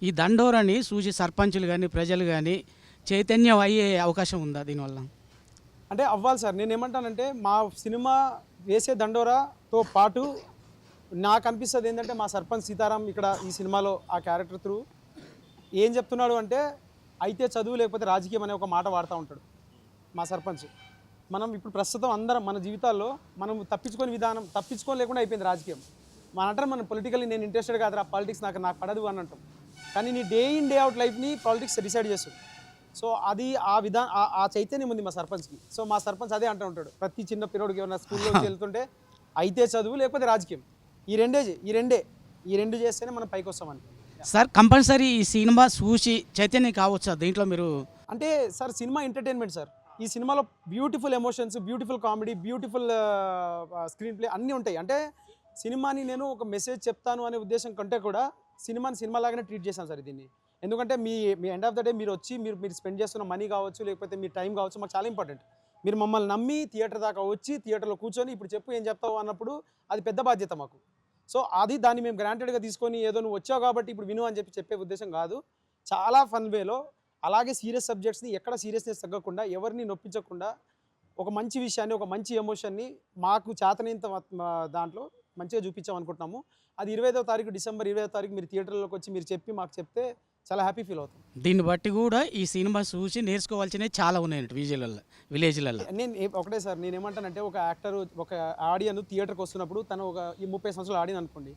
ఈ దండోరాని చూసి సర్పంచులు కానీ ప్రజలు కానీ చైతన్యం అయ్యే అవకాశం ఉందా దీనివల్ల? అంటే అవ్వాలి సార్. నేను ఏమంటానంటే, మా సినిమా వేసే దండోరాతో పాటు నాకు అనిపిస్తుంది ఏంటంటే, మా సర్పంచ్ సీతారాం ఇక్కడ ఈ సినిమాలో ఆ క్యారెక్టర్ త్రూ ఏం చెప్తున్నాడు అంటే, అయితే చదువు లేకపోతే రాజకీయం అనే ఒక మాట వాడుతూ ఉంటాడు మా సర్పంచ్. మనం ఇప్పుడు ప్రస్తుతం అందరం మన జీవితాల్లో మనం తప్పించుకోలేకుండా అయిపోయింది రాజకీయం. మన అంటారు మనం పొలిటికల్లీ నేను ఇంట్రెస్టెడ్ కాదురా, పాలిటిక్స్ నాకు పడదు అని అంటాం. కానీ నీ డే ఇన్ డే అవుట్ లైఫ్ని పాలిటిక్స్ డిసైడ్ చేస్తుంది. సో అది ఆ చైతన్యం ఉంది మా సర్పంచ్కి. సో మా సర్పంచ్ అదే అంటూ ఉంటాడు ప్రతి చిన్న పిల్లోడికి, ఏమైనా స్కూల్లోకి వెళ్తుంటే అయితే చదువు లేకపోతే రాజకీయం, ఈ రెండు చేస్తేనే మనం పైకి వస్తామని. సార్ కంపల్సరీ ఈ సినిమా చూసి చైతన్యం కావచ్చు దీంట్లో మీరు అంటే సార్ సినిమా ఎంటర్టైన్మెంట్ సార్. ఈ సినిమాలో beautiful emotions, beautiful comedy, beautiful screen play అన్నీ ఉంటాయి. అంటే సినిమాని నేను ఒక మెసేజ్ చెప్తాను అనే ఉద్దేశం కంటే కూడా సినిమాని సినిమాలాగానే ట్రీట్ చేశాను సార్ దీన్ని. ఎందుకంటే మీ ఎండ్ ఆఫ్ ద డే మీరు వచ్చి మీరు స్పెండ్ చేస్తున్న మనీ కావచ్చు, లేకపోతే మీ టైం కావచ్చు, మాకు చాలా ఇంపార్టెంట్. మీరు మమ్మల్ని నమ్మి థియేటర్ దాకా వచ్చి థియేటర్లో కూర్చొని ఇప్పుడు చెప్పు ఏం చెప్తావు అన్నప్పుడు అది పెద్ద బాధ్యత మాకు. సో దాన్ని మేము గ్రాంటెడ్గా తీసుకొని ఏదో నువ్వు వచ్చావు కాబట్టి ఇప్పుడు విను అని చెప్పే ఉద్దేశం కాదు. చాలా ఫన్ వేలో, అలాగే సీరియస్ సబ్జెక్ట్స్ని ఎక్కడ సీరియస్నెస్ తగ్గకుండా, ఎవరిని నొప్పించకుండా ఒక మంచి విషయాన్ని, ఒక మంచి ఎమోషన్ని మాకు చేతనైనంత దాంట్లో మంచిగా చూపించాం అనుకుంటున్నాము. అది 25వ తారీఖు డిసెంబర్ 25వ తారీఖు మీరు థియేటర్లోకి వచ్చి మీరు చెప్పి మాకు చెప్తే చాలా హ్యాపీ ఫీల్ అవుతాం. దీన్ని బట్టి కూడా ఈ సినిమా చూసి నేర్చుకోవాల్సినవి చాలా ఉన్నాయండి విలేజ్లలో. నేను ఒకటే సార్, నేను ఏమంటానంటే, ఒక యాక్టర్ ఒక ఆడియన్ థియేటర్కి వస్తున్నప్పుడు తను ఒక 30 సంవత్సరాల ఆడియన్ అనుకోండి,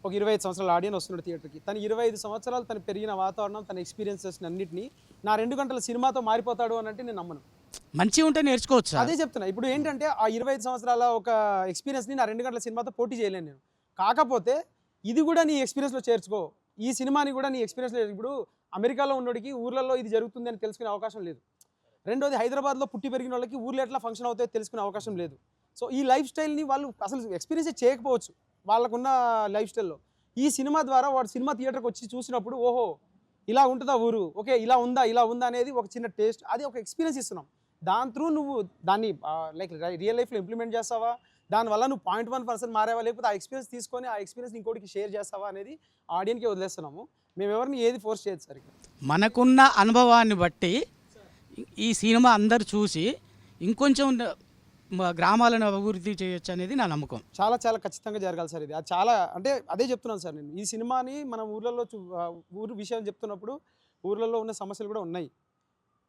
ఒక 25 సంవత్సరాల ఆడియన్ వస్తున్నాడు థియేటర్కి. తను 25 సంవత్సరాలు తను పెరిగిన వాతావరణం, తన ఎక్స్పీరియన్సెస్ అన్నింటినీ నా 2 గంటల సినిమాతో మారిపోతాడు అని అంటే నేను నమ్మను. మంచిగా ఉంటే నేర్చుకోవచ్చు. అదే చెప్తున్నా. ఇప్పుడు ఏంటంటే ఆ 25 సంవత్సరాల ఒక ఎక్స్పీరియన్స్ని నా 2 గంటల సినిమాతో పోటీ చేయలేను నేను. కాకపోతే ఇది కూడా నీ ఎక్స్పీరియన్స్లో చేర్చుకో, ఈ సినిమాని కూడా నీ ఎక్స్పీరియన్స్లో. ఇప్పుడు అమెరికాలో ఉన్నోడికి ఊర్లలో ఇది జరుగుతుంది అని తెలుసుకునే అవకాశం లేదు. రెండోది హైదరాబాద్లో పుట్టి పెరిగిన వాళ్ళకి ఊర్లో ఎట్లా ఫంక్షన్ అవుతాయో తెలుసుకునే అవకాశం లేదు. సో ఈ లైఫ్ స్టైల్ని వాళ్ళు అసలు ఎక్స్పీరియన్స్ చేయకపోవచ్చు వాళ్ళకున్న లైఫ్ స్టైల్లో. ఈ సినిమా ద్వారా వాడు సినిమా థియేటర్కి వచ్చి చూసినప్పుడు ఓహో ఇలా ఉంటుందా ఊరు, ఓకే ఇలా ఉందా అనేది ఒక చిన్న టేస్ట్, అది ఒక ఎక్స్పీరియన్స్ ఇస్తున్నాం. దాని త్రూ నువ్వు దాన్ని లైక్ రియల్ లైఫ్లో ఇంప్లిమెంట్ చేస్తావా, దానివల్ల నువ్వు 0.1% మారావా, లేకపోతే ఆ ఎక్స్పీరియన్స్ తీసుకొని ఆ ఎక్స్పీరియన్స్ ఇంకోటికి షేర్ చేస్తావా అనేది ఆడియన్స్కి వదిలేస్తున్నాము. మేము ఎవరిని ఏది ఫోర్స్ చేయదు సార్ ఇక్కడ. మనకున్న అనుభవాన్ని బట్టి ఈ సినిమా అందరు చూసి ఇంకొంచెం గ్రామాలను అభివృద్ధి చేయొచ్చు అనేది నా నమ్మకం. చాలా చాలా ఖచ్చితంగా జరగాలి సార్ ఇది. అది చాలా అంటే అదే చెప్తున్నాను సార్ నేను. ఈ సినిమాని మనం ఊర్లలో ఊరు విషయం చెప్తున్నప్పుడు ఊర్లలో ఉన్న సమస్యలు కూడా ఉన్నాయి.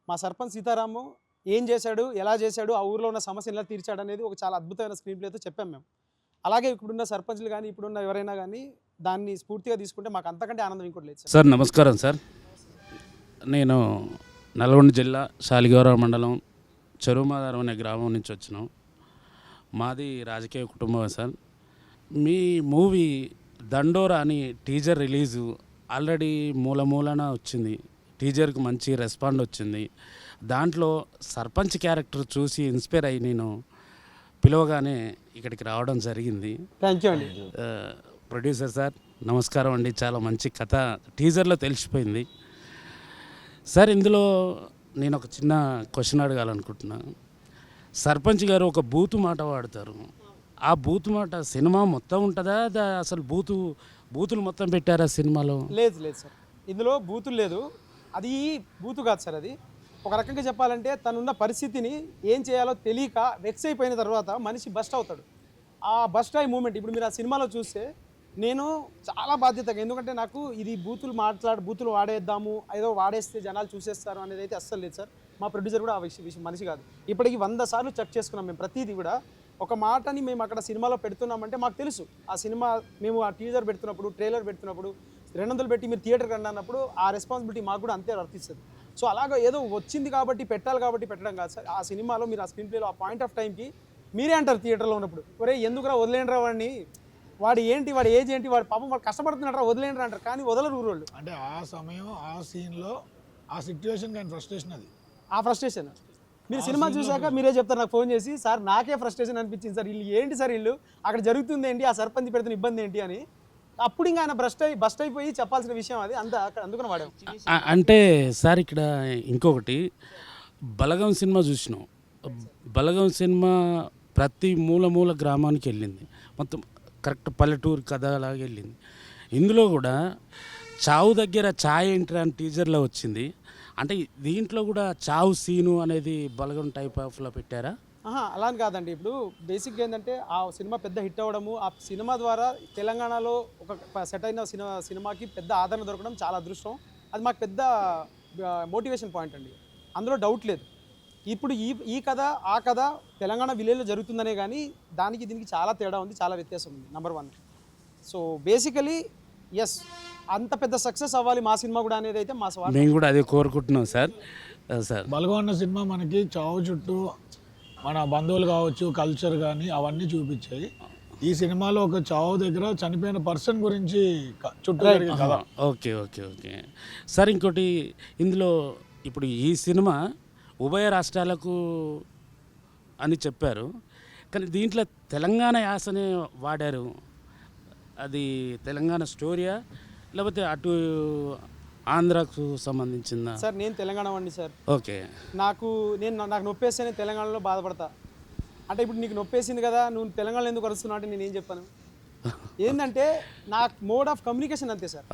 మా సర్పంచ్ సీతారాము ఏం చేశాడు, ఎలా చేశాడు, ఆ ఊర్లో ఉన్న సమస్యలు ఎలా తీర్చాడు అనేది ఒక చాలా అద్భుతమైన స్క్రీన్ ప్లేతో చెప్పాం మేము. అలాగే ఇప్పుడున్న సర్పంచ్లు కానీ ఇప్పుడున్న ఎవరైనా కానీ దాన్ని స్ఫూర్తిగా తీసుకుంటే మాకు అంతకంటే ఆనందం ఇంకోటి లేదు సార్. సార్ నమస్కారం సార్. నేను నల్గొండ జిల్లా శాలిగౌరవ మండలం చెరువుమాదారం అనే గ్రామం నుంచి వచ్చినాం. మాది రాజకీయ కుటుంబం సార్. మీ మూవీ దండోరా అని టీజర్ రిలీజు ఆల్రెడీ మూలన వచ్చింది. టీజర్కి మంచి రెస్పాండ్ వచ్చింది. దాంట్లో సర్పంచ్ క్యారెక్టర్ చూసి ఇన్స్పైర్ అయ్యి నేను పిలవగానే ఇక్కడికి రావడం జరిగింది. థ్యాంక్ యూ అండి. ప్రొడ్యూసర్ సార్ నమస్కారం అండి. చాలా మంచి కథ టీజర్లో తెలిసిపోయింది సార్. ఇందులో నేను ఒక చిన్న క్వశ్చన్ అడగాలనుకుంటున్నాను. సర్పంచ్ గారు ఒక బూతు మాట వాడతారు. ఆ బూతు మాట సినిమా మొత్తం ఉంటుందా, అసలు బూతులు మొత్తం పెట్టారా సినిమాలో? లేదు లేదు సార్, ఇందులో బూతులు లేదు. అది బూతు కాదు సార్. అది ఒక రకంగా చెప్పాలంటే తనున్న పరిస్థితిని ఏం చేయాలో తెలియక వెక్స్ అయిపోయిన తర్వాత మనిషి బస్ట్ అవుతాడు. ఆ బస్ట్ అయ్యే మూమెంట్ ఇప్పుడు మీరు ఆ సినిమాలో చూస్తే నేను చాలా బాధ్యతగా, ఎందుకంటే నాకు ఇది బూతులు వాడేద్దాము, ఏదో వాడేస్తే జనాలు చూసేస్తారు అనేది అయితే అస్సలు లేదు సార్. మా ప్రొడ్యూసర్ కూడా ఆ విషయం మనిషి కాదు. ఇప్పటికి 100 సార్లు చెక్ చేసుకున్నాం మేము. ప్రతిదీ కూడా ఒక మాటని మేము అక్కడ సినిమాలో పెడుతున్నామంటే మాకు తెలుసు ఆ సినిమా మేము ఆ టీజర్ పెడుతున్నప్పుడు, ట్రైలర్ పెడుతున్నప్పుడు 200 పెట్టి మీరు థియేటర్కి రండి అన్నప్పుడు ఆ రెస్పాన్సిబిలిటీ మాకు కూడా అంతే వర్తిస్తుంది. సో అలాగా ఏదో వచ్చింది కాబట్టి పెట్టాలి కాబట్టి పెట్టడం కాదు సార్. ఆ సినిమాలో మీరు ఆ స్క్రీన్ ప్లేలో ఆ పాయింట్ ఆఫ్ టైంకి మీరే అంటారు థియేటర్లో ఉన్నప్పుడు, ఒరే ఎందుకురా వదిలేండిరా వాడిని, వాడు ఏంటి, వాడు ఏజ్ ఏంటి, వాడు పాపం వాడు కష్టపడుతున్నాడు వదిలేండిరా అంటారు. కానీ వదలరు ఊరోళ్ళు. అంటే ఆ సమయం ఆ సీన్లో ఆ సిచ్యువేషన్ కానీ ఫ్రస్ట్రేషన్ అది, ఆ ఫ్రస్ట్రేషన్ మీరు సినిమా చూసాక మీరే చెప్తారు నాకు ఫోన్ చేసి, సార్ నాకే ఫ్రస్ట్రేషన్ అనిపించింది సార్, వీళ్ళు ఏంటి సార్, వీళ్ళు అక్కడ జరుగుతుంది ఏంటి, ఆ సర్పంచ్ పెడుతున్న ఇబ్బంది ఏంటి అని. అప్పుడు ఇంకా ఆయన బస్ట్ అయిపోయి చెప్పాల్సిన విషయం అది అంతా అందుకని వాడాం. అంటే సార్ ఇక్కడ ఇంకొకటి, బలగం సినిమా చూసినాం. బలగం సినిమా ప్రతి మూల గ్రామానికి వెళ్ళింది, మొత్తం కరెక్ట్ పల్లెటూరు కథ లాగా వెళ్ళింది. ఇందులో కూడా చావు దగ్గర ఛాయ్ ఎంట్రీ అని టీజర్లో వచ్చింది. అంటే దీంట్లో కూడా చావు సీను అనేది బలగం టైప్ ఆఫ్లో పెట్టారా? అలా అని కాదండి. ఇప్పుడు బేసిక్గా ఏంటంటే ఆ సినిమా పెద్ద హిట్ అవ్వడము, ఆ సినిమా ద్వారా తెలంగాణలో ఒక సెట్ అయిన సినిమాకి పెద్ద ఆదరణ దొరకడం చాలా అదృష్టం. అది మాకు పెద్ద మోటివేషన్ పాయింట్ అండి, అందులో డౌట్ లేదు. ఇప్పుడు ఈ కథ ఆ కథ తెలంగాణ విలేజ్లో జరుగుతుందనే కానీ దానికి దీనికి చాలా తేడా ఉంది, చాలా వ్యత్యాసం ఉంది. నెంబర్ 1. సో బేసికలీ ఎస్, అంత పెద్ద సక్సెస్ అవ్వాలి మా సినిమా కూడా అనేది అయితే మా స్వార్థం. మేము కూడా అదే కోరుకుంటున్నాం సార్. బలగం అన్న సినిమా మనకి చావు చుట్టూ మన బంధువులు కావచ్చు, కల్చర్ కానీ అవన్నీ చూపించాయి. ఈ సినిమాలో ఒక చావు దగ్గర చనిపోయిన పర్సన్ గురించి చుట్టూ కదా. Okay okay okay sir. ఇంకోటి ఇందులో ఇప్పుడు ఈ సినిమా ఉభయ రాష్ట్రాలకు అని చెప్పారు, కానీ దీంట్లో తెలంగాణ యాసనే వాడారు. అది తెలంగాణ స్టోరీయా లేకపోతే అటు ఆంధ్రాకు సంబంధించిందా? సార్ నేను తెలంగాణ వాడిని సార్. ఓకే. నాకు నొప్పేస్తే నేను తెలంగాణలో బాధపడతా. అంటే ఇప్పుడు నీకు నొప్పేసింది కదా, నువ్వు తెలంగాణలో ఎందుకు అరుస్తున్నావు అంటే నేను ఏం చెప్పాను? ఏంటంటే నా మోడ్ ఆఫ్ కమ్యూనికేషన్ అంతే సార్.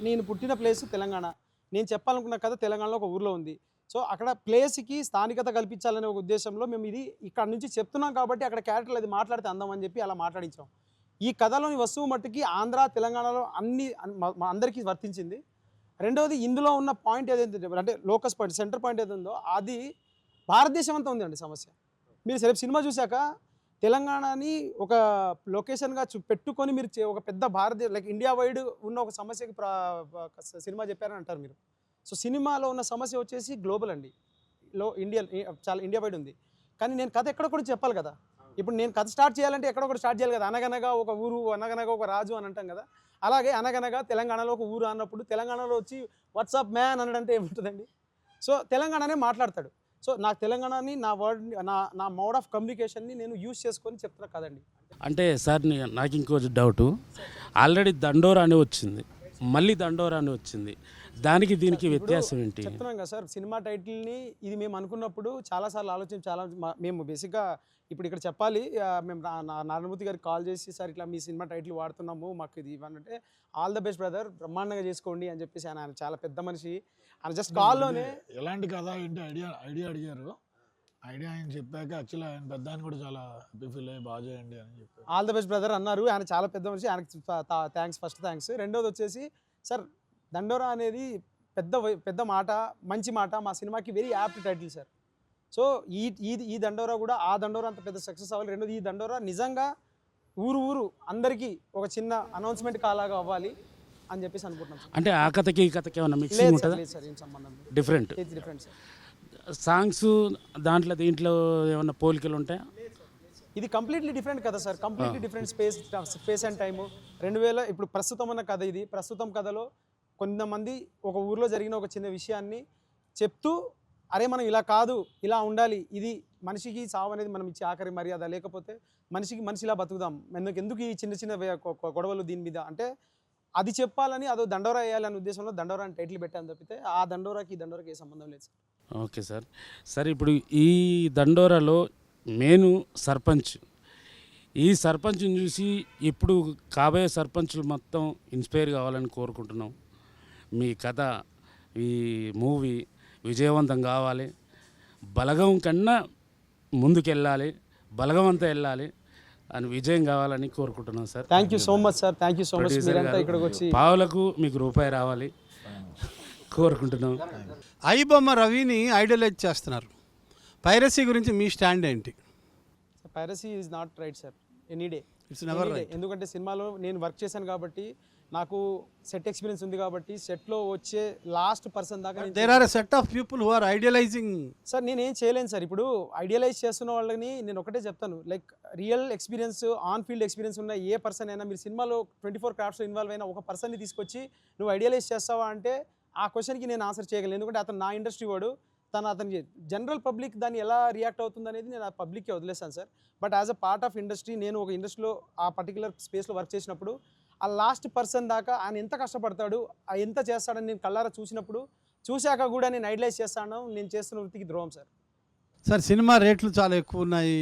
నేను పుట్టిన ప్లేస్ తెలంగాణ, నేను చెప్పాలనుకున్న కథ తెలంగాణలో ఒక ఊర్లో ఉంది. సో అక్కడ ప్లేస్కి స్థానికత కల్పించాలనే ఒక ఉద్దేశంలో మేము ఇది ఇక్కడ నుంచి చెప్తున్నాం కాబట్టి అక్కడ క్యారెక్టర్లు అది మాట్లాడితే అందం అని చెప్పి అలా మాట్లాడించాం. ఈ కథలోని వస్తువు మట్టుకి ఆంధ్ర తెలంగాణలో అందరికీ వర్తించింది. రెండవది ఇందులో ఉన్న పాయింట్ ఏదైతే అంటే లోకస్ పాయింట్, సెంటర్ పాయింట్ ఏది ఉందో అది భారతదేశం అంతా ఉందండి సమస్య. మీరు రేపు సినిమా చూశాక తెలంగాణని ఒక లొకేషన్గా పెట్టుకొని మీరు ఒక పెద్ద లైక్ ఇండియా వైడ్ ఉన్న ఒక సమస్యకి సినిమా చెప్పారని అంటారు మీరు. సో సినిమాలో ఉన్న సమస్య వచ్చేసి గ్లోబల్ అండి, చాలా ఇండియా వైడ్ ఉంది. కానీ నేను కథ ఎక్కడ కూడా చెప్పాలి కదా. ఇప్పుడు నేను కథ స్టార్ట్ చేయాలంటే ఎక్కడ కూడా స్టార్ట్ చేయాలి కదా. అనగనగా ఒక ఊరు, అనగనగా ఒక రాజు అని అంటాం కదా. అలాగే అనగనగా తెలంగాణలో ఒక ఊరు అన్నప్పుడు తెలంగాణలో వచ్చి వాట్సాప్ మ్యాన్ అనడంటే ఏముంటుందండి. సో తెలంగాణనే మాట్లాడతాడు. సో నాకు తెలంగాణని నా వర్డ్ నా మోడ్ ఆఫ్ కమ్యూనికేషన్ని నేను యూజ్ చేసుకొని చెప్తున్నా కదండి. అంటే సార్ నాకు ఇంకో డౌటు, ఆల్రెడీ దండోరా అని వచ్చింది, మళ్ళీ దండోరా అని వచ్చింది. దానికి దీనికి వ్యత్యాసం ఏంటి? చెప్తున్నాం కదా సార్, సినిమా టైటిల్ని ఇది మేము అనుకున్నప్పుడు చాలాసార్లు ఆలోచించి మేము బేసిక్గా ఇప్పుడు ఇక్కడ చెప్పాలి, మేము నారాయణమూర్తి గారికి కాల్ చేసి సార్ ఇట్లా మీ సినిమా టైటిల్ వాడుతున్నాము, మాకు ఇది ఇవ్వనంటే ఆల్ ద బెస్ట్ బ్రదర్, బ్రహ్మాండంగా చేసుకోండి అని చెప్పేసి ఆయన చాలా పెద్ద మనిషి, ఆయన జస్ట్ కాల్లోనే ఎలాంటి కథ ఏంటి ఐడియా అడిగారు. ఐడియా ఆయన చెప్పాక యాక్చువల్లీ ఆయన పెద్ద ఆయన కూడా చాలా హ్యాపీ ఫీల్ అయ్యి బాగా చేయండి అని చెప్పి ఆల్ ద బెస్ట్ బ్రదర్ అన్నారు. ఆయన చాలా పెద్ద మనిషి, ఆయనకి ఫస్ట్ థ్యాంక్స్. రెండోది వచ్చేసి సార్, దండోరా అనేది పెద్ద మాట, మంచి మాట, మా సినిమాకి very apt title sir. So ఈ దండోరా కూడా ఆ దండోరా అంత పెద్ద సక్సెస్ అవ్వాలి. రెండోది ఈ దండోరా నిజంగా ఊరు అందరికీ ఒక చిన్న అనౌన్స్మెంట్ కాలాగా అవ్వాలి అని చెప్పేసి అనుకుంటున్నాం సార్. అంటే ఆ కథకి ఈ కథకి ఏమన్నా మిక్సింగ్ ఉంటుందా? లేదు సార్, ఏం సంబంధం లేదు, డిఫరెంట్ డిఫరెంట్ సార్. సాంగ్స్ దీంట్లో ఏమన్నా పోలికలు ఉంటాయా? ఇది కంప్లీట్లీ డిఫరెంట్ కదా sir, completely different space and time. 2000 ఇప్పుడు ప్రస్తుతం ఉన్న కథ ఇది. ప్రస్తుతం కథలో కొంతమంది ఒక ఊర్లో జరిగిన ఒక చిన్న విషయాన్ని చెప్తూ, అరే మనం ఇలా కాదు, ఇలా ఉండాలి, ఇది మనిషికి సావు అనేది మనం ఇచ్చే ఆఖరి మర్యాద, లేకపోతే మనిషి ఇలా బతుకుదాం, ఎందుకు ఈ చిన్న గొడవలు దీని మీద అంటే అది చెప్పాలని, అదో దండోరా వేయాలనే ఉద్దేశంలో దండోరా అని టైటిల్ పెట్టాను తప్పితే ఆ దండోరాకి ఈ దండోరాకి ఏ సంబంధం లేదు సార్. Okay sir. సరే, ఇప్పుడు ఈ దండోరాలో మెయిన్ సర్పంచ్, ఈ సర్పంచ్ని చూసి ఇప్పుడు కాబోయే సర్పంచులు మొత్తం ఇన్స్పైర్ కావాలని కోరుకుంటున్నాం. మీ కథ, ఈ మూవీ విజయవంతం కావాలి, బలగం కన్నా ముందుకెళ్ళాలి, బలగం అంతా వెళ్ళాలి అని విజయం కావాలని కోరుకుంటున్నాం sir. Thank you so much sir, thank you so much. మీరంతా ఇక్కడికి వచ్చి పావులకు మీకు రూపాయి రావాలి కోరుకుంటున్నాం. ఐబొమ్మ రవిని ఐడలైజ్ చేస్తున్నారు. పైరసీ గురించి మీ స్టాండ్ ఏంటి? Piracy is not right sir, any day. It's never right. ఎందుకంటే సినిమాలో నేను వర్క్ చేశాను కాబట్టి, నాకు సెట్ ఎక్స్పీరియన్స్ ఉంది కాబట్టి, సెట్లో వచ్చే లాస్ట్ పర్సన్ దాకా there are a set of people who are idealising. Sir నేనేం చేయలేను సార్. ఇప్పుడు ఐడియలైజ్ చేస్తున్న వాళ్ళని నేను ఒకటే చెప్తాను, like real experience, on field experience ఉన్న ఏ పర్సన్ అయినా, మీరు సినిమాలో 24 క్రాఫ్ట్స్లో ఇన్వాల్వ్ అయిన ఒక పర్సన్ని తీసుకొచ్చి నువ్వు ఐడియలైజ్ చేస్తావా అంటే ఆ క్వశ్చన్కి నేను ఆన్సర్ చేయగలను. ఎందుకంటే అతను నా ఇండస్ట్రీ వాడు, అతనికి జనరల్ పబ్లిక్ దాన్ని ఎలా రియాక్ట్ అవుతుంది అనేది నేను ఆ పబ్లిక్కి వదిలేస్తాను sir. But as a part of industry, నేను ఒక ఇండస్ట్రీలో ఆ పర్టికులర్ స్పేస్లో వర్క్ చేసినప్పుడు ఆ లాస్ట్ పర్సన్ దాకా ఆయన ఎంత కష్టపడతాడు, ఎంత చేస్తాడని నేను కళ్ళారా చూశాక కూడా నేను ఐడియలైజ్ చేస్తాను. నేను చేస్తున్న వృత్తికి ద్రోహం సార్. సార్, సినిమా రేట్లు చాలా ఎక్కువ ఉన్నాయి,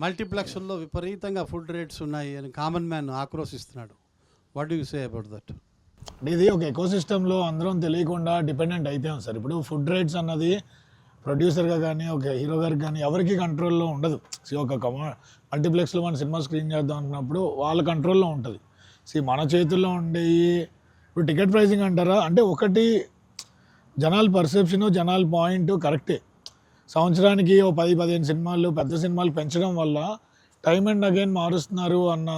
మల్టీప్లెక్స్ల్లో విపరీతంగా ఫుడ్ రేట్స్ ఉన్నాయి అని కామన్ మ్యాన్ ఆక్రోశిస్తున్నాడు. What do you say about that? అంటే ఇది ఒక ఎకోసిస్టంలో అందరం తెలియకుండా డిపెండెంట్ అయిపోయాం సార్. ఇప్పుడు ఫుడ్ రేట్స్ అన్నది ప్రొడ్యూసర్గా కానీ, ఒక హీరో గారికి కానీ ఎవరికి కంట్రోల్లో ఉండదు. ఒక మల్టీప్లెక్స్లో మన సినిమా స్క్రీన్ చేద్దాం అనుకున్నప్పుడు వాళ్ళ కంట్రోల్లో ఉంటుంది. మన చేతుల్లో ఉండేవి ఇప్పుడు టికెట్ ప్రైసింగ్ అంటారా అంటే, ఒకటి జనాల పర్సెప్షను, జనాల పాయింట్ కరెక్టే. సంవత్సరానికి 10-15 సినిమాలు, పెద్ద సినిమాలు పెంచడం వల్ల టైమ్ అండ్ అగైన్ మారుస్తున్నారు అన్న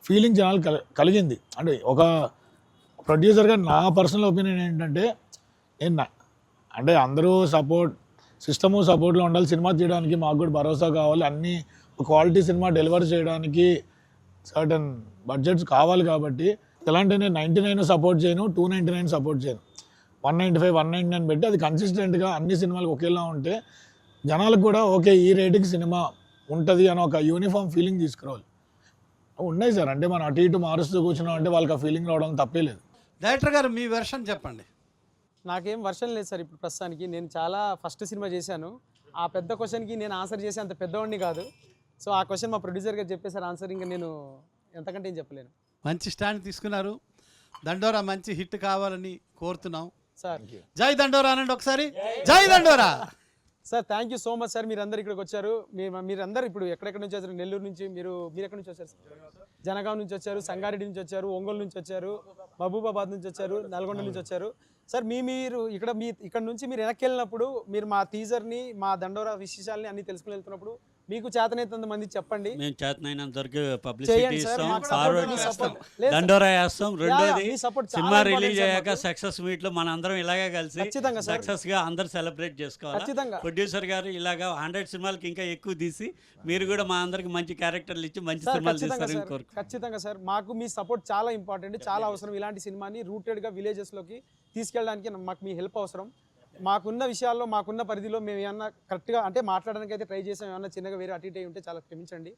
ఫీలింగ్ జనాలు కలిగింది. అంటే ఒక ప్రొడ్యూసర్గా నా పర్సనల్ ఒపీనియన్ ఏంటంటే, అంటే అందరూ సిస్టము సపోర్ట్లో ఉండాలి. సినిమా తీయడానికి మాకు కూడా భరోసా కావాలి. అన్నీ క్వాలిటీ సినిమా డెలివర్ చేయడానికి సర్టన్ బడ్జెట్స్ కావాలి. కాబట్టి ఎలాంటి నేను 99 సపోర్ట్ చేయను, 299 సపోర్ట్ చేయను, 195, 199 పెట్టి అది కన్సిస్టెంట్గా అన్ని సినిమాలకు ఒకేలా ఉంటే జనాలకు కూడా ఓకే ఈ రేటుకి సినిమా ఉంటుంది అని ఒక యూనిఫామ్ ఫీలింగ్ తీసుకురావాలి. ఉన్నాయి సార్, అంటే మనం అటు ఇటు మారుస్తూ కూర్చున్నాం అంటే వాళ్ళకి ఆ ఫీలింగ్ రావడం తప్పే లేదు. డైరెక్టర్ గారు, మీ వెర్షన్ చెప్పండి. నాకేం వర్షన్ లేదు సార్ ఇప్పుడు ప్రస్తుతానికి. నేను చాలా ఫస్ట్ సినిమా చేశాను. ఆ పెద్ద క్వశ్చన్కి నేను ఆన్సర్ చేసి అంత పెద్దవాడిని కాదు. సో ఆ క్వశ్చన్ మా ప్రొడ్యూసర్ గారు చెప్పేసారు ఆన్సర్, ఇంకా నేను ఎంతకంటే ఏం చెప్పలేను. మంచి స్టాండ్ తీసుకున్నారు. దండోరా మంచి హిట్ కావాలని కోరుతున్నాం సార్. జై దండోరా అనండి ఒకసారి. జై దండోరా sir. Thank you so much sir. మీరందరూ ఇక్కడికి వచ్చారు. మీరందరూ ఇప్పుడు ఎక్కడెక్కడ నుంచి వచ్చారు? నెల్లూరు నుంచి, మీరు ఎక్కడి నుంచి వచ్చారు? జనగాం నుంచి వచ్చారు, సంగారెడ్డి నుంచి వచ్చారు, ఒంగోలు నుంచి వచ్చారు, మహబూబాబాద్ నుంచి వచ్చారు, నల్గొండ నుంచి వచ్చారు. సార్ మీరు ఇక్కడ నుంచి మీరు వెనక్కి వెళ్ళినప్పుడు మీరు మా టీజర్ని, మా దండోరా విశేషాలని అన్ని తెలుసుకుని వెళ్తున్నప్పుడు మీకు చేతనైనంత మంది చెప్పండి. మేము చేతనైనంత వరకు పబ్లిసిటీ ఇస్తాం, ఫార్వర్డ్ చేస్తాం, దండోరా వేస్తాం. రెండోది సినిమా రిలీజ్ అయ్యాక సక్సెస్ మీట్ లో మనందరం ఇలాగే కలిసి సక్సెస్ గా అందరు సెలబ్రేట్ చేసుకోవాలి. ప్రొడ్యూసర్ గారు ఇలాగా 100 సినిమాలకి ఇంకా ఎక్కువ తీసి మీరు కూడా మా అందరికి మంచి క్యారెక్టర్లు ఇచ్చి మంచి సినిమాలు తీస్తారని కోరుకుంటున్నాం. ఖచ్చితంగా సార్, మాకు మీ సపోర్ట్ చాలా ఇంపార్టెంట్, చాలా అవసరం. ఇలాంటి సినిమాని రూటెడ్గా విలేజెస్లోకి తీసుకెళ్ళడానికి మాకు మీ హెల్ప్ అవసరం. మాకున్న విషయాల్లో, మాకున్న పరిధిలో మేము ఏమన్నా కరెక్ట్గా అంటే మాట్లాడడానికి అయితే ట్రై చేసాం. ఏమన్నా చిన్నగా వేరే అటు ఇటు ఉంటే చాలా క్షమించండి.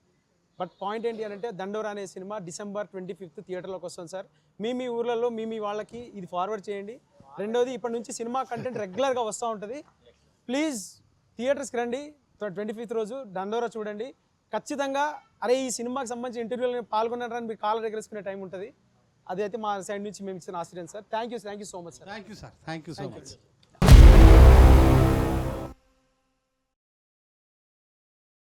బట్ పాయింట్ ఏంటి అంటే, దండోరా అనే సినిమా December 25th థియేటర్లోకి వస్తుంది సార్. మీ ఊర్లలో మీ వాళ్ళకి ఇది ఫార్వర్డ్ చేయండి. రెండోది ఇప్పటి నుంచి సినిమా కంటెంట్ రెగ్యులర్గా వస్తూ ఉంటుంది. ప్లీజ్ థియేటర్స్కి రండి. 25th రోజు దండోరా చూడండి. ఖచ్చితంగా అరే ఈ సినిమాకి సంబంధించి ఇంటర్వ్యూలో పాల్గొన్నారని మీకు కాలర్ ఎగరేసుకునే టైం ఉంటుంది. అది అయితే మా సైడ్ నుంచి మేము ఇచ్చిన ఆశ్చర్యం sir. Thank you so much sir. Thank you sir, thank you so much.